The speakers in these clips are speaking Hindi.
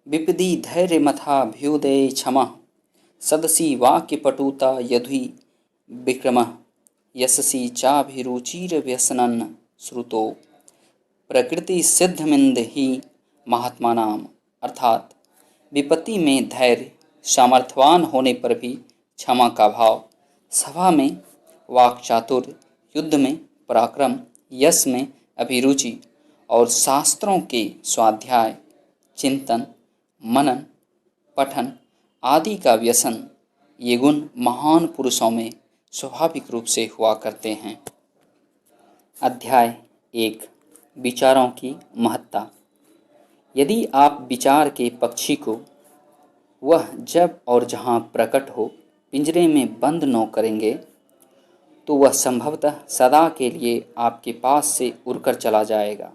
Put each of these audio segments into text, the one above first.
विपदी धैर्य मथा भ्युदय क्षमः सदसि वाक्यपटुता यधि विक्रमः यशसि चाभिरुचिरव्यसनन् श्रुतो प्रकृति सिद्धमिंद ही महात्मानाम। अर्थात विपत्ति में धैर्य, सामर्थ्यवान होने पर भी क्षमा का भाव, सभा में वाक चातुर्य, युद्ध में पराक्रम, यश में अभिरुचि और शास्त्रों के स्वाध्याय, चिंतन, मनन, पठन आदि का व्यसन, ये गुण महान पुरुषों में स्वाभाविक रूप से हुआ करते हैं। अध्याय 1 विचारों की महत्ता। यदि आप विचार के पक्षी को वह जब और जहाँ प्रकट हो पिंजरे में बंद न करेंगे तो वह संभवतः सदा के लिए आपके पास से उड़कर चला जाएगा।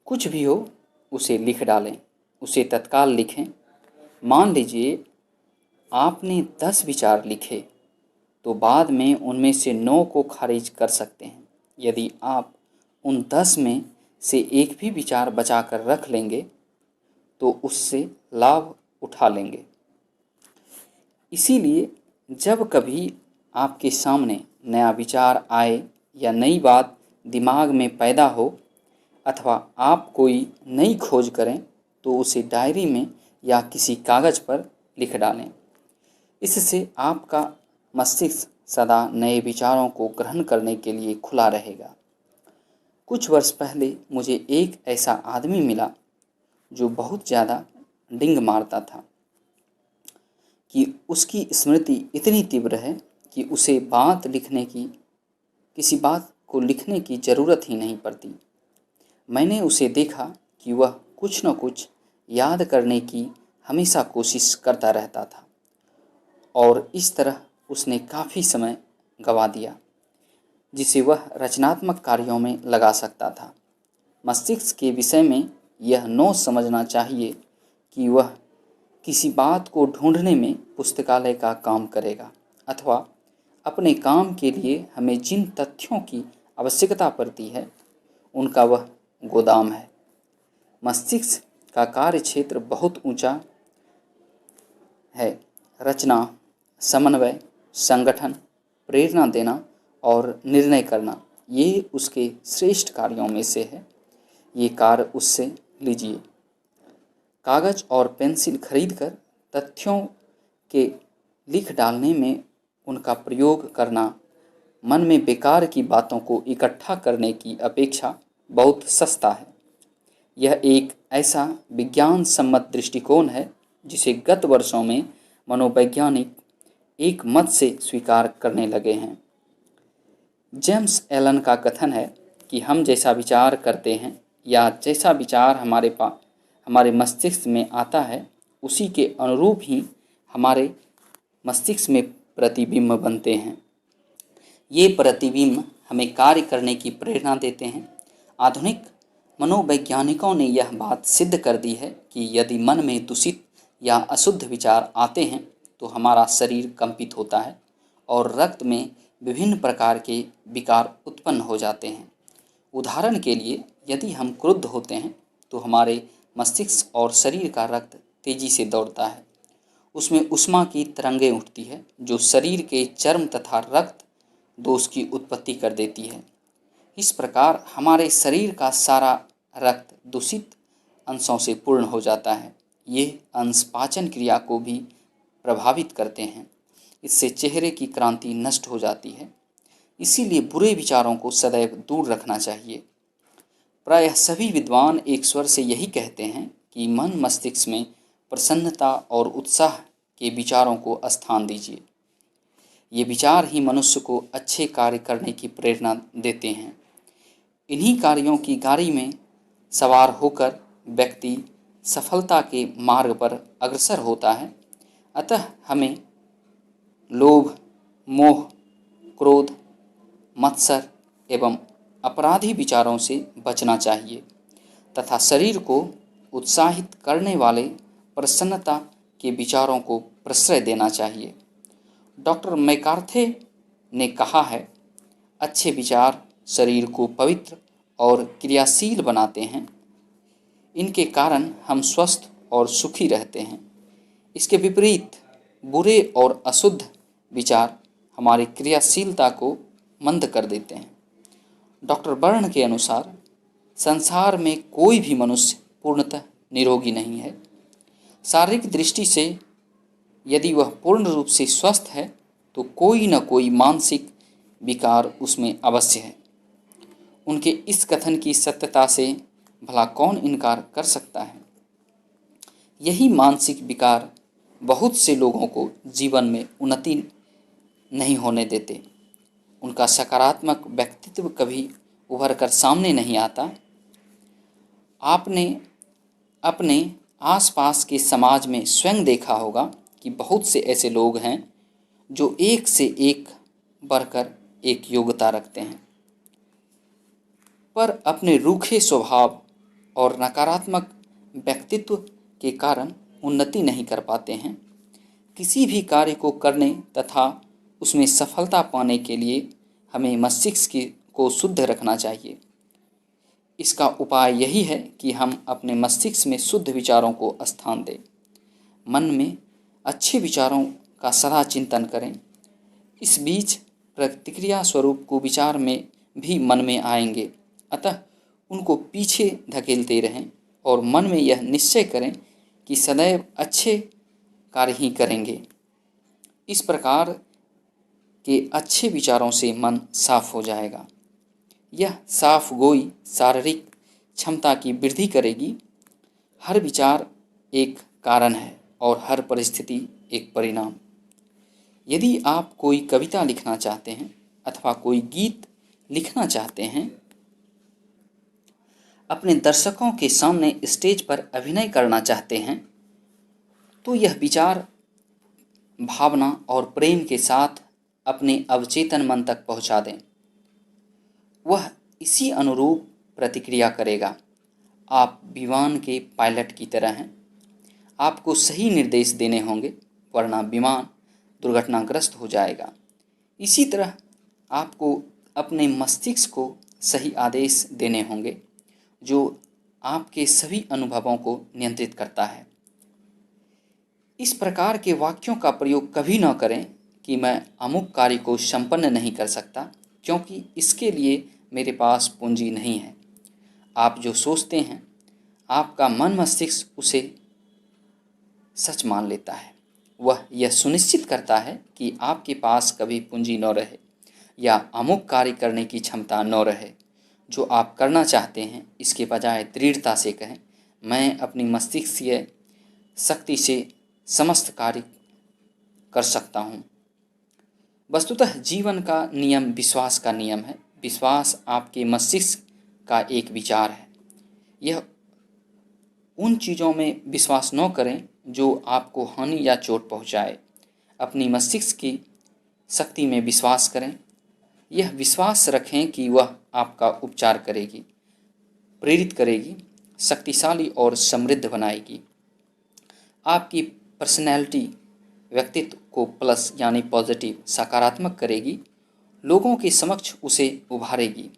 कुछ भी हो उसे लिख डालें, उसे तत्काल लिखें। मान लीजिए आपने 10 विचार लिखे तो बाद में उनमें से 9 को खारिज कर सकते हैं। यदि आप उन 10 में से एक भी विचार बचा कर रख लेंगे तो उससे लाभ उठा लेंगे। इसीलिए जब कभी आपके सामने नया विचार आए या नई बात दिमाग में पैदा हो अथवा आप कोई नई खोज करें तो उसे डायरी में या किसी कागज़ पर लिख डालें। इससे आपका मस्तिष्क सदा नए विचारों को ग्रहण करने के लिए खुला रहेगा। कुछ वर्ष पहले मुझे एक ऐसा आदमी मिला जो बहुत ज़्यादा डिंग मारता था कि उसकी स्मृति इतनी तीव्र है कि उसे किसी बात को लिखने की ज़रूरत ही नहीं पड़ती। मैंने उसे देखा कि वह कुछ न कुछ याद करने की हमेशा कोशिश करता रहता था और इस तरह उसने काफ़ी समय गंवा दिया जिसे वह रचनात्मक कार्यों में लगा सकता था। मस्तिष्क के विषय में यह न समझना चाहिए कि वह किसी बात को ढूंढने में पुस्तकालय का काम करेगा अथवा अपने काम के लिए हमें जिन तथ्यों की आवश्यकता पड़ती है उनका वह गोदाम है। मस्तिष्क का कार्य क्षेत्र बहुत ऊंचा है। रचना, समन्वय, संगठन, प्रेरणा देना और निर्णय करना, ये उसके श्रेष्ठ कार्यों में से है। ये कार्य उससे लीजिए। कागज़ और पेंसिल खरीदकर तथ्यों के लिख डालने में उनका प्रयोग करना मन में बेकार की बातों को इकट्ठा करने की अपेक्षा बहुत सस्ता है। यह एक ऐसा विज्ञान सम्मत दृष्टिकोण है जिसे गत वर्षों में मनोवैज्ञानिक एक मत से स्वीकार करने लगे हैं। जेम्स एलन का कथन है कि हम जैसा विचार करते हैं या जैसा विचार हमारे मस्तिष्क में आता है उसी के अनुरूप ही हमारे मस्तिष्क में प्रतिबिंब बनते हैं। ये प्रतिबिंब हमें कार्य करने की प्रेरणा देते हैं। आधुनिक मनोवैज्ञानिकों ने यह बात सिद्ध कर दी है कि यदि मन में दूषित या अशुद्ध विचार आते हैं तो हमारा शरीर कंपित होता है और रक्त में विभिन्न प्रकार के विकार उत्पन्न हो जाते हैं। उदाहरण के लिए यदि हम क्रुद्ध होते हैं तो हमारे मस्तिष्क और शरीर का रक्त तेजी से दौड़ता है। उसमें ऊष्मा की तरंगें उठती है जो शरीर के चर्म तथा रक्त दोष की उत्पत्ति कर देती है। इस प्रकार हमारे शरीर का सारा रक्त दूषित अंशों से पूर्ण हो जाता है। ये अंश पाचन क्रिया को भी प्रभावित करते हैं। इससे चेहरे की क्रांति नष्ट हो जाती है। इसीलिए बुरे विचारों को सदैव दूर रखना चाहिए। प्रायः सभी विद्वान एक स्वर से यही कहते हैं कि मन मस्तिष्क में प्रसन्नता और उत्साह के विचारों को स्थान दीजिए। ये विचार ही मनुष्य को अच्छे कार्य करने की प्रेरणा देते हैं। इन्हीं कार्यों की गाड़ी में सवार होकर व्यक्ति सफलता के मार्ग पर अग्रसर होता है। अतः हमें लोभ, मोह, क्रोध, मत्सर एवं अपराधी विचारों से बचना चाहिए तथा शरीर को उत्साहित करने वाले प्रसन्नता के विचारों को प्रश्रय देना चाहिए। डॉक्टर मैकार्थे ने कहा है, अच्छे विचार शरीर को पवित्र और क्रियाशील बनाते हैं। इनके कारण हम स्वस्थ और सुखी रहते हैं। इसके विपरीत बुरे और अशुद्ध विचार हमारी क्रियाशीलता को मंद कर देते हैं। डॉक्टर बर्न के अनुसार संसार में कोई भी मनुष्य पूर्णतः निरोगी नहीं है। शारीरिक दृष्टि से यदि वह पूर्ण रूप से स्वस्थ है तो कोई न कोई मानसिक विकार उसमें अवश्य है। उनके इस कथन की सत्यता से भला कौन इनकार कर सकता है। यही मानसिक विकार बहुत से लोगों को जीवन में उन्नति नहीं होने देते। उनका सकारात्मक व्यक्तित्व कभी उभर कर सामने नहीं आता। आपने अपने आसपास के समाज में स्वयं देखा होगा कि बहुत से ऐसे लोग हैं जो एक से एक बढ़कर एक योग्यता रखते हैं, पर अपने रूखे स्वभाव और नकारात्मक व्यक्तित्व के कारण उन्नति नहीं कर पाते हैं। किसी भी कार्य को करने तथा उसमें सफलता पाने के लिए हमें मस्तिष्क को शुद्ध रखना चाहिए। इसका उपाय यही है कि हम अपने मस्तिष्क में शुद्ध विचारों को स्थान दें। मन में अच्छे विचारों का सदा चिंतन करें। इस बीच प्रतिक्रिया स्वरूप कुविचार में भी मन में आएंगे, अतः उनको पीछे धकेलते रहें और मन में यह निश्चय करें कि सदैव अच्छे कार्य ही करेंगे। इस प्रकार के अच्छे विचारों से मन साफ हो जाएगा। यह साफ गोई शारीरिक क्षमता की वृद्धि करेगी। हर विचार एक कारण है और हर परिस्थिति एक परिणाम। यदि आप कोई कविता लिखना चाहते हैं अथवा कोई गीत लिखना चाहते हैं, अपने दर्शकों के सामने स्टेज पर अभिनय करना चाहते हैं, तो यह विचार भावना और प्रेम के साथ अपने अवचेतन मन तक पहुंचा दें। वह इसी अनुरूप प्रतिक्रिया करेगा। आप विमान के पायलट की तरह हैं। आपको सही निर्देश देने होंगे, वरना विमान दुर्घटनाग्रस्त हो जाएगा। इसी तरह आपको अपने मस्तिष्क को सही आदेश देने होंगे, जो आपके सभी अनुभवों को नियंत्रित करता है। इस प्रकार के वाक्यों का प्रयोग कभी न करें कि मैं अमुक कार्य को संपन्न नहीं कर सकता क्योंकि इसके लिए मेरे पास पूंजी नहीं है। आप जो सोचते हैं, आपका मन मस्तिष्क उसे सच मान लेता है। वह यह सुनिश्चित करता है कि आपके पास कभी पूंजी न रहे या अमुक कार्य करने की क्षमता न रहे जो आप करना चाहते हैं। इसके बजाय दृढ़ता से कहें, मैं अपनी मस्तिष्कीय शक्ति से समस्त कार्य कर सकता हूँ। वस्तुतः जीवन का नियम विश्वास का नियम है। विश्वास आपके मस्तिष्क का एक विचार है। यह उन चीज़ों में विश्वास न करें जो आपको हानि या चोट पहुँचाए। अपनी मस्तिष्क की शक्ति में विश्वास करें। यह विश्वास रखें कि वह आपका उपचार करेगी, प्रेरित करेगी, शक्तिशाली और समृद्ध बनाएगी। आपकी पर्सनैलिटी व्यक्तित्व को प्लस यानी पॉजिटिव सकारात्मक करेगी, लोगों के समक्ष उसे उभारेगी।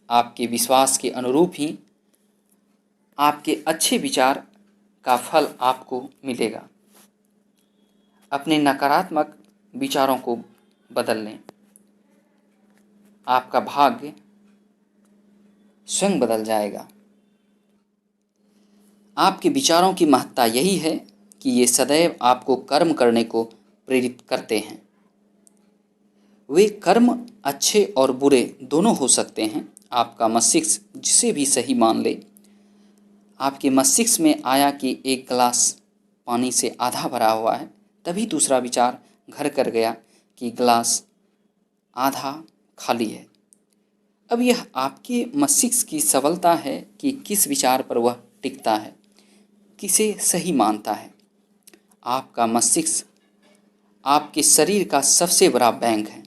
आपके विश्वास के अनुरूप ही आपके अच्छे विचार का फल आपको मिलेगा। अपने नकारात्मक विचारों को बदल लें। आपका भाग्य स्वयं बदल जाएगा। आपके विचारों की महत्ता यही है कि ये सदैव आपको कर्म करने को प्रेरित करते हैं। वे कर्म अच्छे और बुरे दोनों हो सकते हैं। आपका मस्तिष्क जिसे भी सही मान ले। आपके मस्तिष्क में आया कि एक गिलास पानी से आधा भरा हुआ है, तभी दूसरा विचार घर कर गया कि गिलास आधा खाली है। अब यह आपके मस्तिष्क की सबलता है कि किस विचार पर वह टिकता है, किसे सही मानता है। आपका मस्तिष्क आपके शरीर का सबसे बड़ा बैंक है।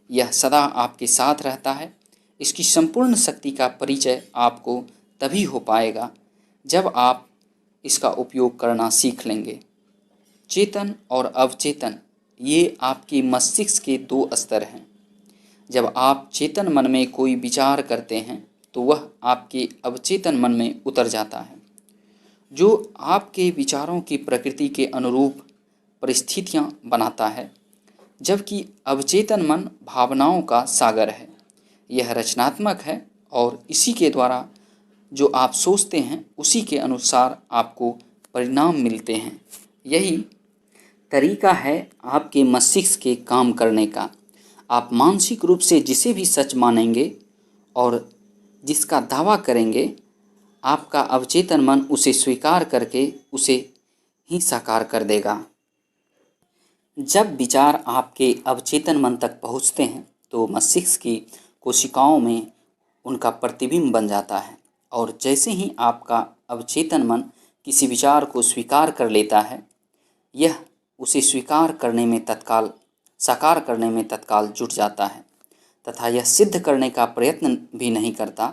यह सदा आपके साथ रहता है। इसकी संपूर्ण शक्ति का परिचय आपको तभी हो पाएगा जब आप इसका उपयोग करना सीख लेंगे। चेतन और अवचेतन ये आपके मस्तिष्क के दो स्तर हैं। जब आप चेतन मन में कोई विचार करते हैं तो वह आपके अवचेतन मन में उतर जाता है। जो आपके विचारों की प्रकृति के अनुरूप परिस्थितियां बनाता है, जबकि अवचेतन मन भावनाओं का सागर है। यह रचनात्मक है और इसी के द्वारा जो आप सोचते हैं उसी के अनुसार आपको परिणाम मिलते हैं। यही तरीका है आपके मस्तिष्क के काम करने का। आप मानसिक रूप से जिसे भी सच मानेंगे और जिसका दावा करेंगे, आपका अवचेतन मन उसे स्वीकार करके उसे ही साकार कर देगा। जब विचार आपके अवचेतन मन तक पहुंचते हैं तो मस्तिष्क की कोशिकाओं में उनका प्रतिबिंब बन जाता है, और जैसे ही आपका अवचेतन मन किसी विचार को स्वीकार कर लेता है, यह उसे स्वीकार करने में तत्काल साकार करने में तत्काल जुट जाता है तथा यह सिद्ध करने का प्रयत्न भी नहीं करता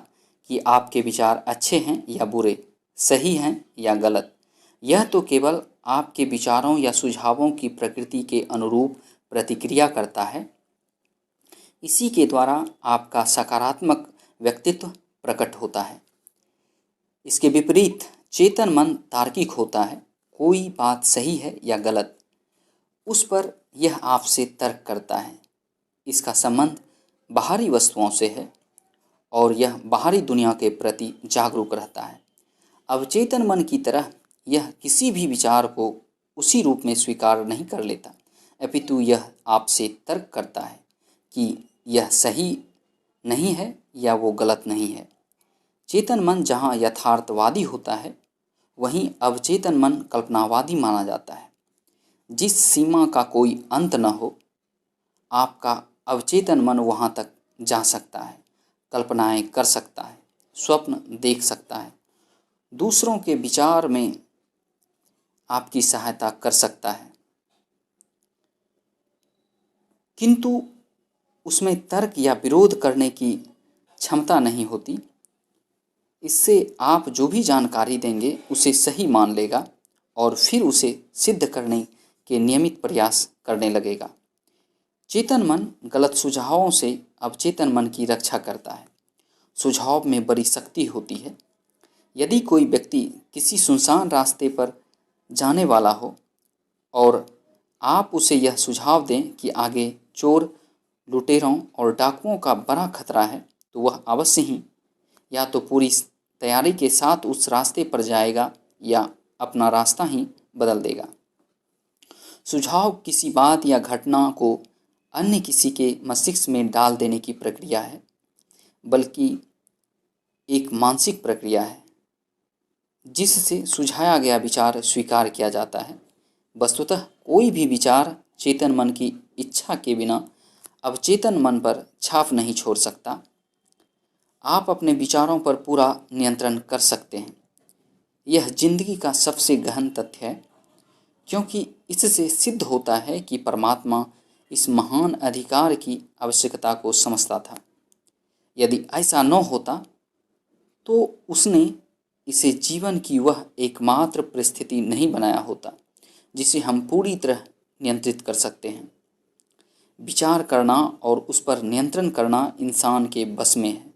कि आपके विचार अच्छे हैं या बुरे, सही हैं या गलत। यह तो केवल आपके विचारों या सुझावों की प्रकृति के अनुरूप प्रतिक्रिया करता है। इसी के द्वारा आपका सकारात्मक व्यक्तित्व प्रकट होता है। इसके विपरीत चेतन मन तार्किक होता है। कोई बात सही है या गलत, उस पर यह आपसे तर्क करता है। इसका संबंध बाहरी वस्तुओं से है और यह बाहरी दुनिया के प्रति जागरूक रहता है। अवचेतन मन की तरह यह किसी भी विचार को उसी रूप में स्वीकार नहीं कर लेता, अपितु यह आपसे तर्क करता है कि यह सही नहीं है या वो गलत नहीं है। चेतन मन जहाँ यथार्थवादी होता है, वहीं अवचेतन मन कल्पनावादी माना जाता है। जिस सीमा का कोई अंत न हो, आपका अवचेतन मन वहाँ तक जा सकता है, कल्पनाएं कर सकता है, स्वप्न देख सकता है, दूसरों के विचार में आपकी सहायता कर सकता है, किंतु उसमें तर्क या विरोध करने की क्षमता नहीं होती। इससे आप जो भी जानकारी देंगे उसे सही मान लेगा और फिर उसे सिद्ध करने के नियमित प्रयास करने लगेगा। चेतन मन गलत सुझावों से अवचेतन मन की रक्षा करता है। सुझाव में बड़ी शक्ति होती है। यदि कोई व्यक्ति किसी सुनसान रास्ते पर जाने वाला हो और आप उसे यह सुझाव दें कि आगे चोर, लुटेरों और डाकुओं का बड़ा खतरा है, तो वह अवश्य ही या तो पूरी तैयारी के साथ उस रास्ते पर जाएगा या अपना रास्ता ही बदल देगा। सुझाव किसी बात या घटना को अन्य किसी के मस्तिष्क में डाल देने की प्रक्रिया है, बल्कि एक मानसिक प्रक्रिया है जिससे सुझाया गया विचार स्वीकार किया जाता है। वस्तुतः कोई भी विचार चेतन मन की इच्छा के बिना अवचेतन मन पर छाप नहीं छोड़ सकता। आप अपने विचारों पर पूरा नियंत्रण कर सकते हैं। यह जिंदगी का सबसे गहन तथ्य है, क्योंकि इससे सिद्ध होता है कि परमात्मा इस महान अधिकार की आवश्यकता को समझता था। यदि ऐसा न होता तो उसने इसे जीवन की वह एकमात्र परिस्थिति नहीं बनाया होता जिसे हम पूरी तरह नियंत्रित कर सकते हैं। विचार करना और उस पर नियंत्रण करना इंसान के बस में है।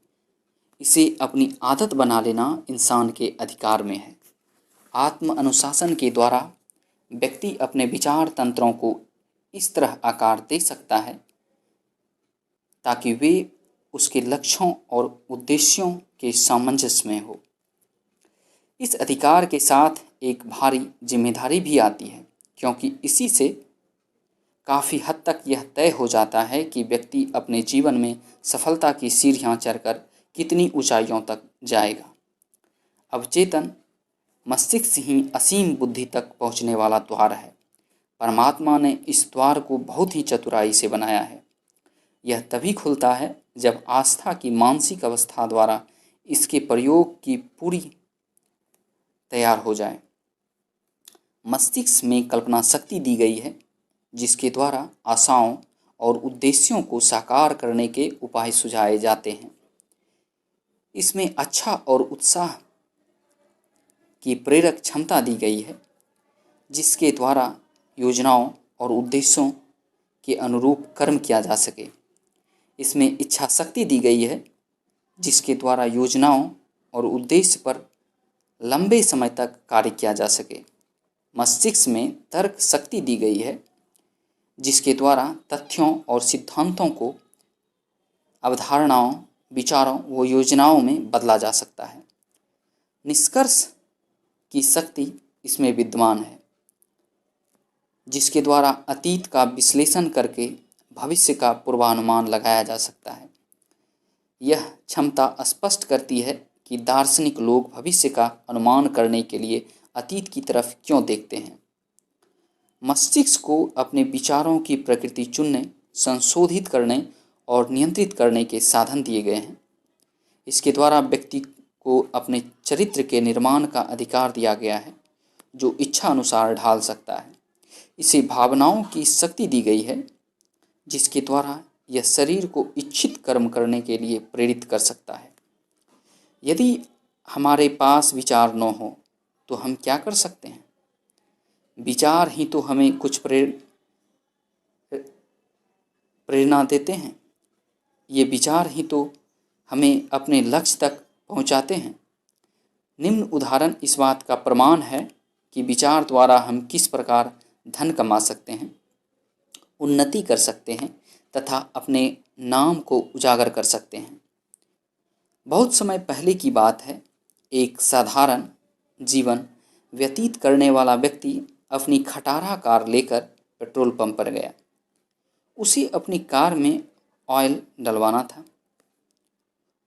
इसे अपनी आदत बना लेना इंसान के अधिकार में है। आत्म अनुशासन के द्वारा व्यक्ति अपने विचार तंत्रों को इस तरह आकार दे सकता है ताकि वे उसके लक्ष्यों और उद्देश्यों के सामंजस्य में हो। इस अधिकार के साथ एक भारी जिम्मेदारी भी आती है, क्योंकि इसी से काफ़ी हद तक यह तय हो जाता है कि व्यक्ति अपने जीवन में सफलता की सीढ़ियाँ चढ़कर कितनी ऊंचाइयों तक जाएगा। अवचेतन मस्तिष्क ही असीम बुद्धि तक पहुंचने वाला द्वार है। परमात्मा ने इस द्वार को बहुत ही चतुराई से बनाया है। यह तभी खुलता है जब आस्था की मानसिक अवस्था द्वारा इसके प्रयोग की पूरी तैयार हो जाए। मस्तिष्क में कल्पना शक्ति दी गई है, जिसके द्वारा आशाओं और उद्देश्यों को साकार करने के उपाय सुझाए जाते हैं। इसमें अच्छा और उत्साह की प्रेरक क्षमता दी गई है, जिसके द्वारा योजनाओं और उद्देश्यों के अनुरूप कर्म किया जा सके। इसमें इच्छा शक्ति दी गई है, जिसके द्वारा योजनाओं और उद्देश्य पर लंबे समय तक कार्य किया जा सके। मस्तिष्क में तर्क शक्ति दी गई है जिसके द्वारा तथ्यों और सिद्धांतों को अवधारणाओं, विचारों व योजनाओं में बदला जा सकता है। निष्कर्ष की शक्ति इसमें विद्यमान है जिसके द्वारा अतीत का विश्लेषण करके भविष्य का पूर्वानुमान लगाया जा सकता है। यह क्षमता स्पष्ट करती है कि दार्शनिक लोग भविष्य का अनुमान करने के लिए अतीत की तरफ क्यों देखते हैं। मस्तिष्क को अपने विचारों की प्रकृति चुनने, संशोधित करने और नियंत्रित करने के साधन दिए गए हैं। इसके द्वारा व्यक्ति को अपने चरित्र के निर्माण का अधिकार दिया गया है जो इच्छा अनुसार ढाल सकता है। इसे भावनाओं की शक्ति दी गई है जिसके द्वारा यह शरीर को इच्छित कर्म करने के लिए प्रेरित कर सकता है। यदि हमारे पास विचार न हो तो हम क्या कर सकते हैं? विचार ही तो हमें कुछ प्रेरणा देते हैं। ये विचार ही तो हमें अपने लक्ष्य तक पहुंचाते हैं। निम्न उदाहरण इस बात का प्रमाण है कि विचार द्वारा हम किस प्रकार धन कमा सकते हैं, उन्नति कर सकते हैं तथा अपने नाम को उजागर कर सकते हैं। बहुत समय पहले की बात है, एक साधारण जीवन व्यतीत करने वाला व्यक्ति अपनी खटारा कार लेकर पेट्रोल पंप पर गया। उसे अपनी कार में ऑयल डलवाना था।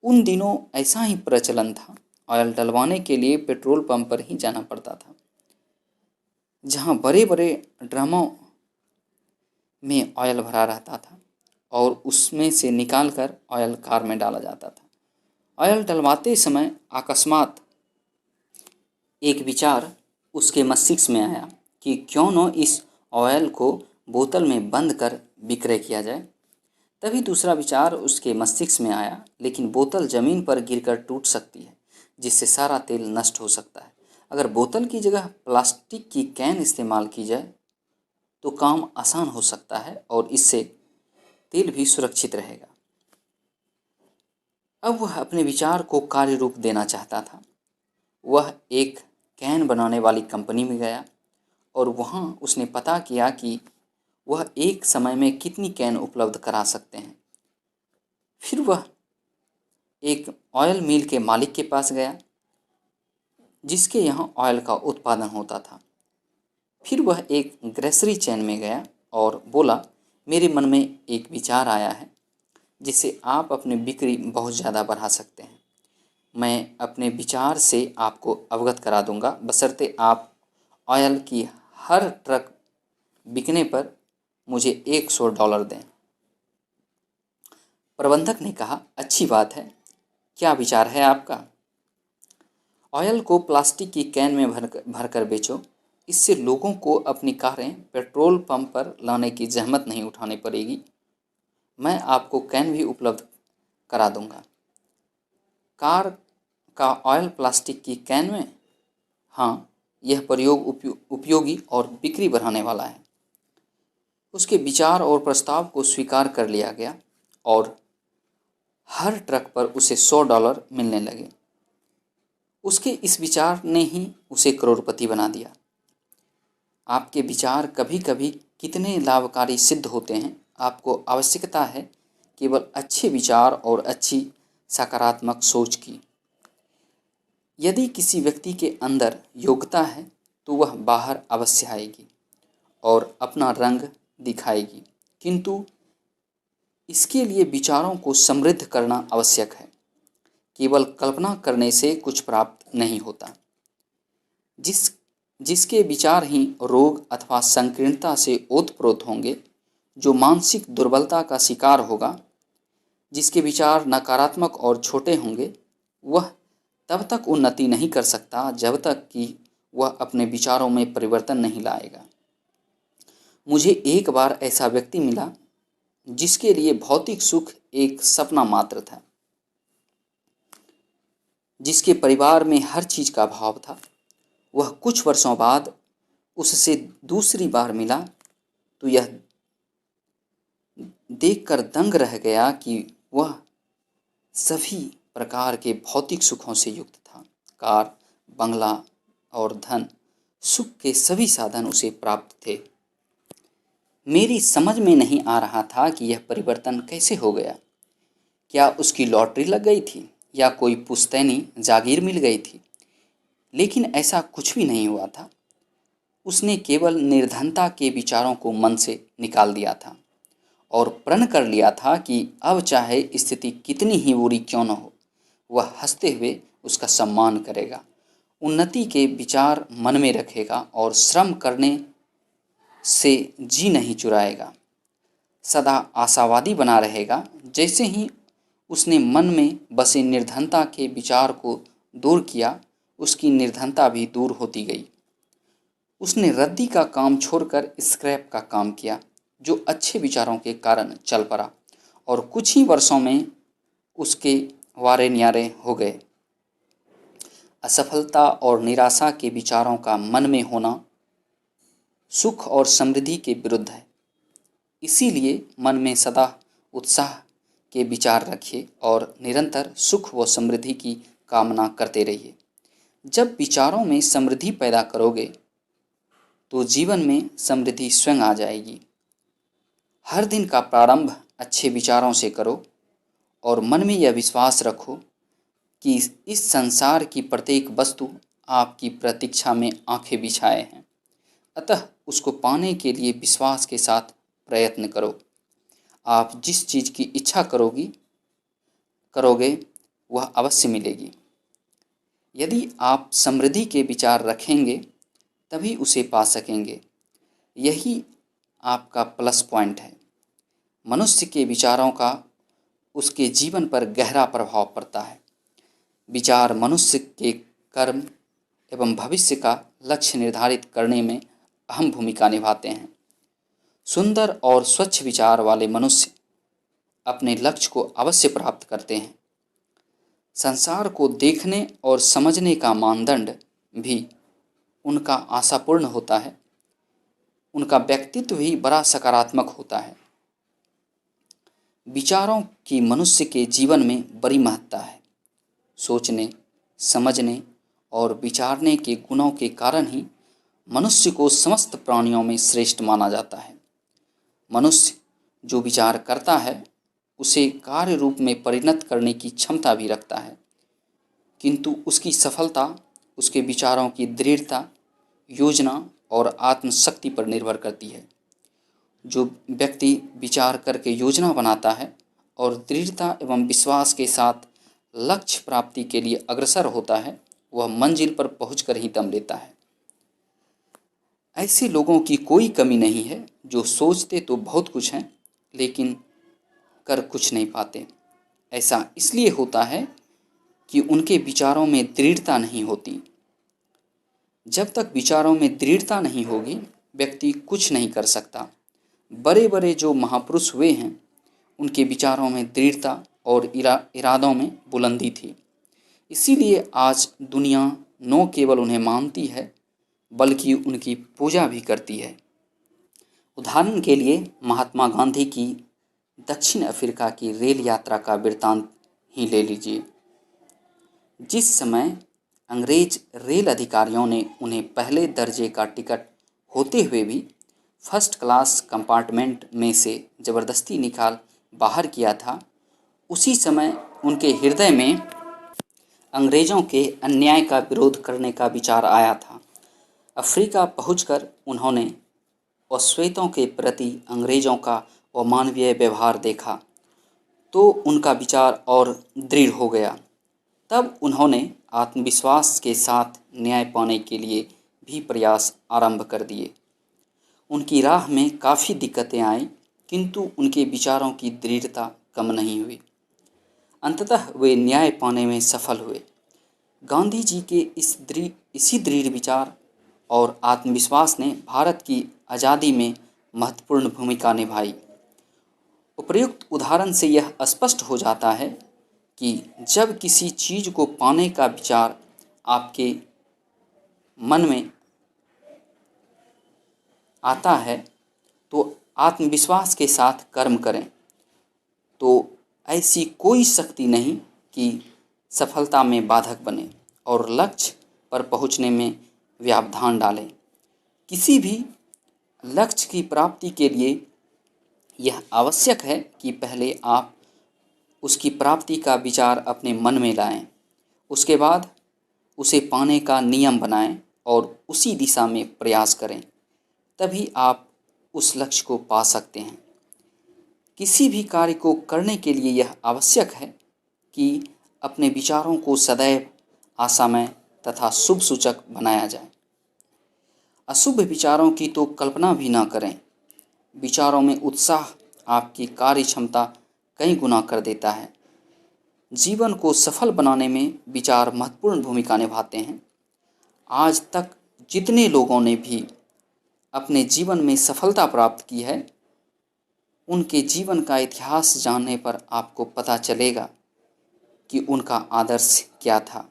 उन दिनों ऐसा ही प्रचलन था। ऑयल डलवाने के लिए पेट्रोल पंप पर ही जाना पड़ता था, जहां बड़े बड़े ड्रमों में ऑयल भरा रहता था और उसमें से निकालकर ऑयल कार में डाला जाता था। ऑयल डलवाते समय अकस्मात एक विचार उसके मस्तिष्क में आया कि क्यों न इस ऑयल को बोतल में बंद कर विक्रय किया जाए। तभी दूसरा विचार उसके मस्तिष्क में आया, लेकिन बोतल ज़मीन पर गिरकर टूट सकती है जिससे सारा तेल नष्ट हो सकता है। अगर बोतल की जगह प्लास्टिक की कैन इस्तेमाल की जाए तो काम आसान हो सकता है और इससे तेल भी सुरक्षित रहेगा। अब वह अपने विचार को कार्य रूप देना चाहता था। वह एक कैन बनाने वाली कंपनी में गया और वहाँ उसने पता किया कि वह एक समय में कितनी कैन उपलब्ध करा सकते हैं। फिर वह एक ऑयल मिल के मालिक के पास गया जिसके यहाँ ऑयल का उत्पादन होता था। फिर वह एक ग्रोसरी चेन में गया और बोला, मेरे मन में एक विचार आया है जिससे आप अपनी बिक्री बहुत ज़्यादा बढ़ा सकते हैं। मैं अपने विचार से आपको अवगत करा दूंगा, बशर्ते आप ऑयल की हर ट्रक बिकने पर मुझे $100 दें। प्रबंधक ने कहा, अच्छी बात है, क्या विचार है आपका? ऑयल को प्लास्टिक की कैन में भरकर बेचो। इससे लोगों को अपनी कारें पेट्रोल पंप पर लाने की जहमत नहीं उठानी पड़ेगी। मैं आपको कैन भी उपलब्ध करा दूंगा। कार का ऑयल प्लास्टिक की कैन में? हाँ, यह प्रयोग उपयोगी और बिक्री बढ़ाने वाला है। उसके विचार और प्रस्ताव को स्वीकार कर लिया गया और हर ट्रक पर उसे $100 मिलने लगे। उसके इस विचार ने ही उसे करोड़पति बना दिया। आपके विचार कभी कभी कितने लाभकारी सिद्ध होते हैं, आपको आवश्यकता है केवल अच्छे विचार और अच्छी सकारात्मक सोच की। यदि किसी व्यक्ति के अंदर योग्यता है तो वह बाहर अवश्य आएगी और अपना रंग दिखाएगी, किंतु इसके लिए विचारों को समृद्ध करना आवश्यक है। केवल कल्पना करने से कुछ प्राप्त नहीं होता। जिसके विचार ही रोग अथवा संकीर्णता से ओतप्रोत होंगे, जो मानसिक दुर्बलता का शिकार होगा, जिसके विचार नकारात्मक और छोटे होंगे, वह तब तक उन्नति नहीं कर सकता जब तक कि वह अपने विचारों में परिवर्तन नहीं लाएगा। मुझे एक बार ऐसा व्यक्ति मिला जिसके लिए भौतिक सुख एक सपना मात्र था, जिसके परिवार में हर चीज का अभाव था। वह कुछ वर्षों बाद उससे दूसरी बार मिला तो यह देखकर दंग रह गया कि वह सभी प्रकार के भौतिक सुखों से युक्त था। कार, बंगला और धन, सुख के सभी साधन उसे प्राप्त थे। मेरी समझ में नहीं आ रहा था कि यह परिवर्तन कैसे हो गया। क्या उसकी लॉटरी लग गई थी या कोई पुश्तैनी जागीर मिल गई थी? लेकिन ऐसा कुछ भी नहीं हुआ था। उसने केवल निर्धनता के विचारों को मन से निकाल दिया था और प्रण कर लिया था कि अब चाहे स्थिति कितनी ही बुरी क्यों न हो, वह हंसते हुए उसका सम्मान करेगा, उन्नति के विचार मन में रखेगा और श्रम करने से जी नहीं चुराएगा। सदा आशावादी बना रहेगा। जैसे ही उसने मन में बसे निर्धनता के विचार को दूर किया, उसकी निर्धनता भी दूर होती गई। उसने रद्दी का काम छोड़कर स्क्रैप का काम किया, जो अच्छे विचारों के कारण चल पड़ा और कुछ ही वर्षों में उसके वारे न्यारे हो गए। असफलता और निराशा के विचारों का मन में होना सुख और समृद्धि के विरुद्ध है। इसीलिए मन में सदा उत्साह के विचार रखिए और निरंतर सुख व समृद्धि की कामना करते रहिए। जब विचारों में समृद्धि पैदा करोगे तो जीवन में समृद्धि स्वयं आ जाएगी। हर दिन का प्रारंभ अच्छे विचारों से करो और मन में यह विश्वास रखो कि इस संसार की प्रत्येक वस्तु आपकी प्रतीक्षा में आंखें बिछाए हैं। अतः उसको पाने के लिए विश्वास के साथ प्रयत्न करो। आप जिस चीज़ की इच्छा करोगे वह अवश्य मिलेगी। यदि आप समृद्धि के विचार रखेंगे तभी उसे पा सकेंगे। यही आपका प्लस पॉइंट है। मनुष्य के विचारों का उसके जीवन पर गहरा प्रभाव पड़ता है। विचार मनुष्य के कर्म एवं भविष्य का लक्ष्य निर्धारित करने में अहम भूमिका निभाते हैं। सुंदर और स्वच्छ विचार वाले मनुष्य अपने लक्ष्य को अवश्य प्राप्त करते हैं। संसार को देखने और समझने का मानदंड भी उनका आशापूर्ण होता है। उनका व्यक्तित्व भी बड़ा सकारात्मक होता है। विचारों की मनुष्य के जीवन में बड़ी महत्ता है। सोचने, समझने और विचारने के गुणों के कारण ही मनुष्य को समस्त प्राणियों में श्रेष्ठ माना जाता है। मनुष्य जो विचार करता है उसे कार्य रूप में परिणत करने की क्षमता भी रखता है, किंतु उसकी सफलता उसके विचारों की दृढ़ता, योजना और आत्मशक्ति पर निर्भर करती है। जो व्यक्ति विचार करके योजना बनाता है और दृढ़ता एवं विश्वास के साथ लक्ष्य प्राप्ति के लिए अग्रसर होता है, वह मंजिल पर पहुंचकर ही दम लेता है। ऐसे लोगों की कोई कमी नहीं है जो सोचते तो बहुत कुछ हैं लेकिन कर कुछ नहीं पाते। ऐसा इसलिए होता है कि उनके विचारों में दृढ़ता नहीं होती। जब तक विचारों में दृढ़ता नहीं होगी, व्यक्ति कुछ नहीं कर सकता। बड़े बड़े जो महापुरुष हुए हैं, उनके विचारों में दृढ़ता और इरादों में बुलंदी थी। इसीलिए आज दुनिया न केवल उन्हें मानती है बल्कि उनकी पूजा भी करती है। उदाहरण के लिए महात्मा गांधी की दक्षिण अफ्रीका की रेल यात्रा का वृत्तांत ही ले लीजिए। जिस समय अंग्रेज रेल अधिकारियों ने उन्हें पहले दर्जे का टिकट होते हुए भी फर्स्ट क्लास कंपार्टमेंट में से ज़बरदस्ती निकाल बाहर किया था, उसी समय उनके हृदय में अंग्रेज़ों के अन्याय का विरोध करने का विचार आया था। अफ्रीका पहुंचकर उन्होंने अश्वेतों के प्रति अंग्रेज़ों का अमानवीय व्यवहार देखा तो उनका विचार और दृढ़ हो गया। तब उन्होंने आत्मविश्वास के साथ न्याय पाने के लिए भी प्रयास आरंभ कर दिए। उनकी राह में काफ़ी दिक्कतें आईं, किंतु उनके विचारों की दृढ़ता कम नहीं हुई। अंततः वे न्याय पाने में सफल हुए। गांधी जी के इसी दृढ़ विचार और आत्मविश्वास ने भारत की आज़ादी में महत्वपूर्ण भूमिका निभाई। उपर्युक्त उदाहरण से यह स्पष्ट हो जाता है कि जब किसी चीज़ को पाने का विचार आपके मन में आता है तो आत्मविश्वास के साथ कर्म करें, तो ऐसी कोई शक्ति नहीं कि सफलता में बाधक बने और लक्ष्य पर पहुंचने में व्यवधान डालें। किसी भी लक्ष्य की प्राप्ति के लिए यह आवश्यक है कि पहले आप उसकी प्राप्ति का विचार अपने मन में लाएं, उसके बाद उसे पाने का नियम बनाएं और उसी दिशा में प्रयास करें। तभी आप उस लक्ष्य को पा सकते हैं। किसी भी कार्य को करने के लिए यह आवश्यक है कि अपने विचारों को सदैव आशामय तथा शुभ सूचक बनाया जाए। अशुभ विचारों की तो कल्पना भी ना करें। विचारों में उत्साह आपकी कार्य क्षमता कई गुना कर देता है। जीवन को सफल बनाने में विचार महत्वपूर्ण भूमिका निभाते हैं। आज तक जितने लोगों ने भी अपने जीवन में सफलता प्राप्त की है, उनके जीवन का इतिहास जानने पर आपको पता चलेगा कि उनका आदर्श क्या था।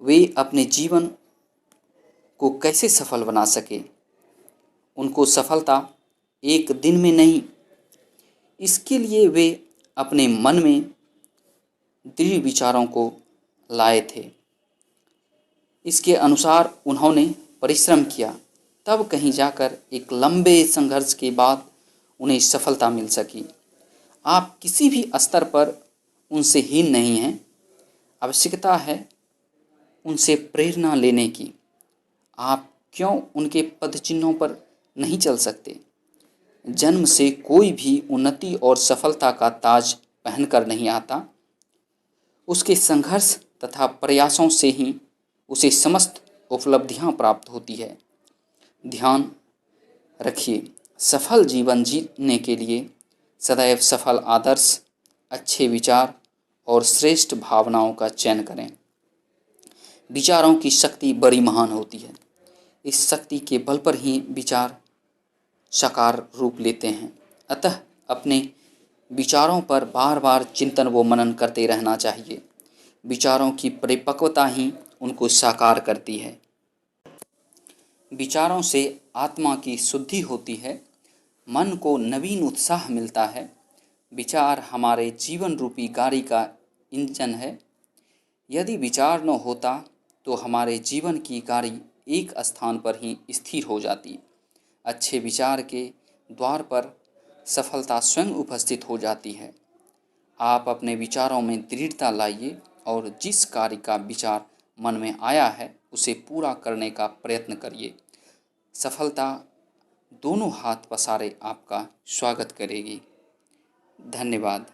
वे अपने जीवन को कैसे सफल बना सके। उनको सफलता एक दिन में नहीं, इसके लिए वे अपने मन में दृढ़ विचारों को लाए थे। इसके अनुसार उन्होंने परिश्रम किया, तब कहीं जाकर एक लंबे संघर्ष के बाद उन्हें सफलता मिल सकी। आप किसी भी स्तर पर उनसे हीन नहीं हैं। आवश्यकता है उनसे प्रेरणा लेने की। आप क्यों उनके पदचिन्हों पर नहीं चल सकते? जन्म से कोई भी उन्नति और सफलता का ताज पहनकर नहीं आता। उसके संघर्ष तथा प्रयासों से ही उसे समस्त उपलब्धियां प्राप्त होती है। ध्यान रखिए, सफल जीवन जीने के लिए सदैव सफल आदर्श, अच्छे विचार और श्रेष्ठ भावनाओं का चयन करें। विचारों की शक्ति बड़ी महान होती है। इस शक्ति के बल पर ही विचार साकार रूप लेते हैं। अतः अपने विचारों पर बार बार चिंतन व मनन करते रहना चाहिए। विचारों की परिपक्वता ही उनको साकार करती है। विचारों से आत्मा की शुद्धि होती है, मन को नवीन उत्साह मिलता है। विचार हमारे जीवन रूपी गाड़ी का इंजन है। यदि विचार न होता तो हमारे जीवन की गाड़ी एक स्थान पर ही स्थिर हो जाती। अच्छे विचार के द्वार पर सफलता स्वयं उपस्थित हो जाती है। आप अपने विचारों में दृढ़ता लाइए और जिस कार्य का विचार मन में आया है उसे पूरा करने का प्रयत्न करिए। सफलता दोनों हाथ पसारे आपका स्वागत करेगी। धन्यवाद।